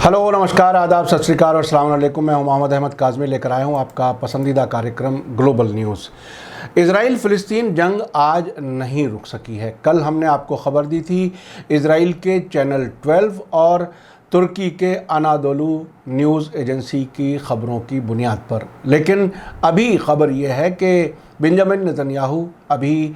Hello, नमस्कार, आदाब, सत श्री अकाल और अस्सलाम वालेकुम। मैं हूं मोहम्मद अहमद काज़मी, लेकर आया हूं आपका पसंदीदा कार्यक्रम ग्लोबल न्यूज़। इजराइल फ़िलिस्तीन जंग आज नहीं रुक सकी है। कल हमने आपको ख़बर दी थी इजराइल के चैनल 12 और तुर्की के अनादोलू न्यूज़ एजेंसी की ख़बरों की बुनियाद पर, लेकिन अभी ख़बर यह है कि बेंजामिन नेतन्याहू अभी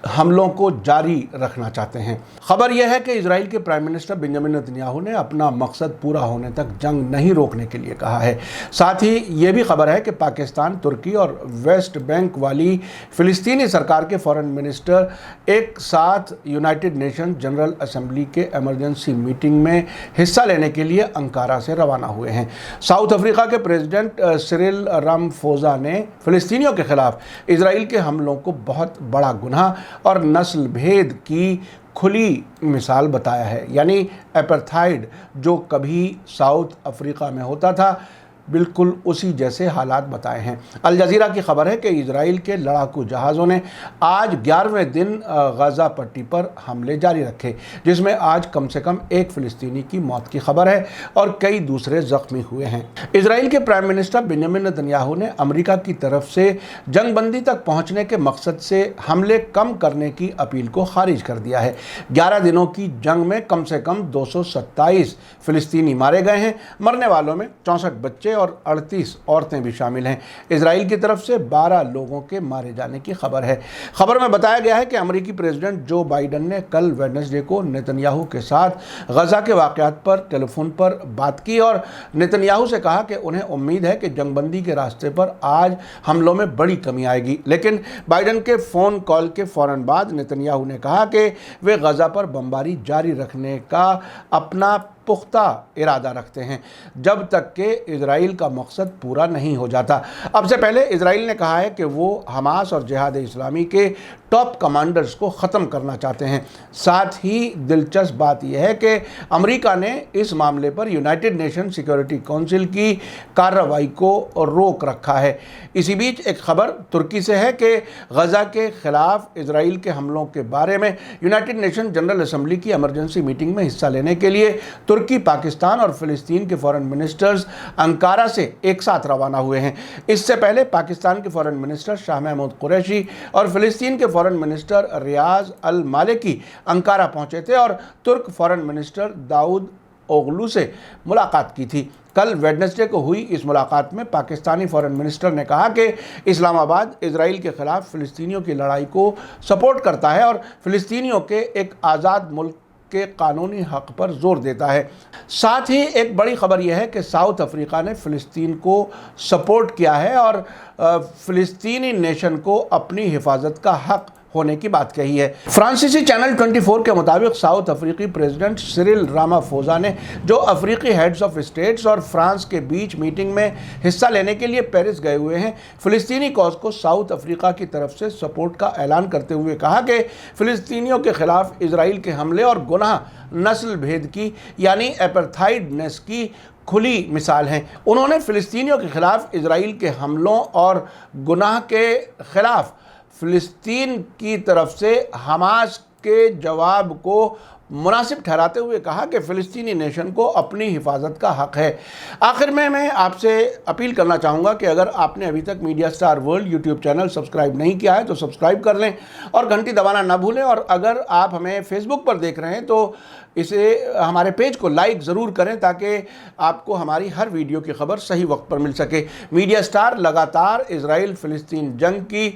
हमलों को जारी रखना चाहते हैं। खबर यह है कि इजराइल के प्राइम मिनिस्टर बेंजामिन नेतन्याहू ने अपना मकसद पूरा होने तक जंग नहीं रोकने के लिए कहा है। साथ ही ये भी खबर है कि पाकिस्तान, तुर्की और वेस्ट बैंक वाली फ़िलिस्तीनी सरकार के फॉरेन मिनिस्टर एक साथ यूनाइटेड नेशन जनरल असेंबली के इमरजेंसी मीटिंग में हिस्सा लेने के लिए अंकारा से रवाना हुए हैं। साउथ अफ्रीका के प्रेसिडेंट सिरिल रामाफोसा ने फ़िलिस्तीनियों के ख़िलाफ़ इजराइल के हमलों को बहुत बड़ा गुनाह और नस्ल भेद की खुली मिसाल बताया है। यानी एपार्थाइड जो कभी साउथ अफ्रीका में होता था, बिल्कुल उसी जैसे हालात बताए हैं। अल जज़ीरा की खबर है कि इजराइल के लड़ाकू जहाज़ों ने आज 11वें दिन गज़ा पट्टी पर हमले जारी रखे, जिसमें आज कम से कम एक फ़िलिस्तीनी की मौत की खबर है और कई दूसरे ज़ख्मी हुए हैं। इजराइल के प्राइम मिनिस्टर बेंजामिन नेतन्याहू ने अमेरिका की तरफ से जंगबंदी तक पहुँचने के मकसद से हमले कम करने की अपील को खारिज कर दिया है। 11 दिनों की जंग में कम से कम 227 फ़िलिस्तीनी मारे गए हैं। मरने वालों में 64 बच्चे और 38 औरतें भी शामिल हैं। इजराइल की तरफ से 12 लोगों के मारे जाने की खबर है। खबर में बताया गया है कि अमेरिकी प्रेसिडेंट जो बाइडन ने कल वेडनेसडे को नेतन्याहू के साथ गजा के वाक़यात पर टेलीफोन पर बात की और नेतन्याहू से कहा कि उन्हें उम्मीद है कि जंगबंदी के रास्ते पर आज हमलों में बड़ी कमी आएगी। लेकिन बाइडन के फ़ोन कॉल के फ़ौरन बाद नेतन्याहू ने कहा कि वे गजा पर बमबारी जारी रखने का अपना पुख्ता इरादा रखते हैं जब तक कि इजराइल का मकसद पूरा नहीं हो जाता। अब से पहले इजराइल ने कहा है कि वो हमास और जिहाद इस्लामी के टॉप कमांडर्स को ख़त्म करना चाहते हैं। साथ ही दिलचस्प बात यह है कि अमेरिका ने इस मामले पर यूनाइटेड नेशन सिक्योरिटी काउंसिल की कार्रवाई को रोक रखा है। इसी बीच एक खबर तुर्की से है कि गजा के ख़िलाफ़ इजराइल के हमलों के बारे में यूनाइटेड नेशन जनरल असेंबली की इमरजेंसी मीटिंग में हिस्सा लेने के लिए तुर्की, पाकिस्तान और फ़िलिस्तीन के फॉरेन मिनिस्टर्स अंकारा से एक साथ रवाना हुए हैं। इससे पहले पाकिस्तान के फॉरेन मिनिस्टर शाह महमूद कुरैशी और फ़िलिस्तीन के फॉरेन मिनिस्टर रियाज अल मालिकी अंकारा पहुंचे थे और तुर्क फॉरेन मिनिस्टर दाऊद ओगलू से मुलाकात की थी। कल वेडनेसडे को हुई इस मुलाकात में पाकिस्तानी फॉरेन मिनिस्टर ने कहा कि इस्लामाबाद इजराइल के ख़िलाफ़ फ़िलिस्तीनियों की लड़ाई को सपोर्ट करता है और फ़िलिस्तीनियों के एक आज़ाद मुल्क के कानूनी हक पर जोर देता है। साथ ही एक बड़ी खबर यह है कि साउथ अफ्रीका ने फ़िलिस्तीन को सपोर्ट किया है और फ़िलिस्तीनी नेशन को अपनी हिफाजत का हक होने की बात कही है। फ्रांसीसी चैनल 24 के मुताबिक साउथ अफ्रीकी प्रेसिडेंट सिरिल रामाफोसा ने जो अफ्रीकी हेड्स ऑफ स्टेट्स और फ्रांस के बीच मीटिंग में हिस्सा लेने के लिए पेरिस गए हुए हैं, फ़िलिस्तीनी कॉज को साउथ अफ्रीका की तरफ से सपोर्ट का ऐलान करते हुए कहा कि फ़िलिस्तीनियों के ख़िलाफ़ इजराइल के हमले और गुनाह नस्ल भेद की यानी एपार्थाइडनेस की खुली मिसाल हैं। उन्होंने फ़िलिस्तीनियों के ख़िलाफ़ इजराइल के हमलों और गुनाह के ख़िलाफ़ फ़िलिस्तीन की तरफ से हमास के जवाब को मुनासिब ठहराते हुए कहा कि फ़िलिस्तीनी नेशन को अपनी हिफाजत का हक़ है। आखिर में मैं आपसे अपील करना चाहूँगा कि अगर आपने अभी तक media star world YouTube channel subscribe नहीं किया है तो सब्सक्राइब कर लें और घंटी दबाना ना भूलें। और अगर आप हमें फेसबुक पर देख रहे हैं तो इसे हमारे पेज को लाइक ज़रूर करें ताकि आपको हमारी हर वीडियो की खबर सही वक्त पर मिल सके। मीडिया स्टार लगातार इजराइल फ़िलिस्तीन जंग की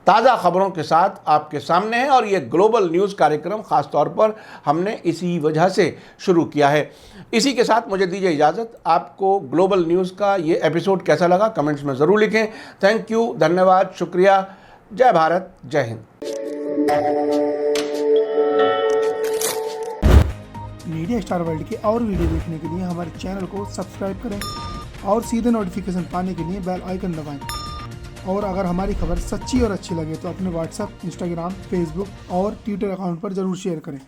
ताज़ा खबरों के साथ आपके सामने है और ये ग्लोबल न्यूज़ कार्यक्रम ख़ास तौर पर हमने इसी वजह से शुरू किया है। इसी के साथ मुझे दीजिए इजाज़त। आपको ग्लोबल न्यूज़ का ये एपिसोड कैसा लगा कमेंट्स में ज़रूर लिखें। थैंक यू, धन्यवाद, शुक्रिया। जय भारत, जय हिंद। मीडिया स्टार वर्ल्ड की और वीडियो देखने के लिए हमारे चैनल को सब्सक्राइब करें और सीधे नोटिफिकेशन पाने के लिए बेल आइकन दबाएं। और अगर हमारी खबर सच्ची और अच्छी लगे तो अपने व्हाट्सएप, इंस्टाग्राम, फेसबुक और ट्विटर अकाउंट पर ज़रूर शेयर करें।